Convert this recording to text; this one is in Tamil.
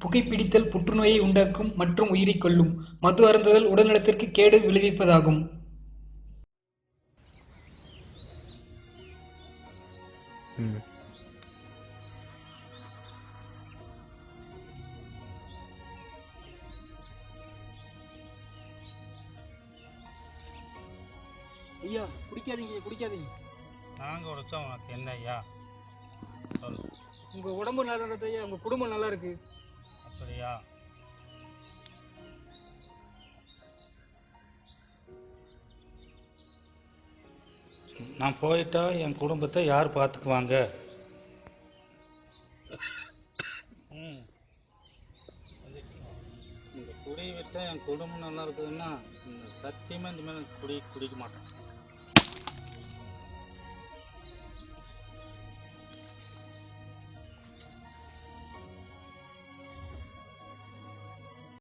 புகைப்பிடித்தல் புற்றுநோயை உண்டாக்கும் மற்றும் உயிரைக் கொல்லும். மது அருந்துதல் உடல்நலத்திற்கு கேடு விளைவிப்பதாகும். ம். ஐயா குடிக்காதீங்க குடிக்காதீங்க. நாங்கள் உடைச்சா உனக்கு என்ன ஐயா? சொல்லு. உங்க உடம்பு நல்லா இருக்கு ஐயா, உங்க குடும்பம் நல்லா இருக்கு. அப்படியா? நான் போயிட்டா என் குடும்பத்தை யார் பார்த்துக்குவாங்க? ம். இந்த குடி விட்டால் என் குடும்பம் நல்லா இருக்குதுன்னா இந்த சத்தியமாக இந்த மாதிரி குடிக்க மாட்டேன்.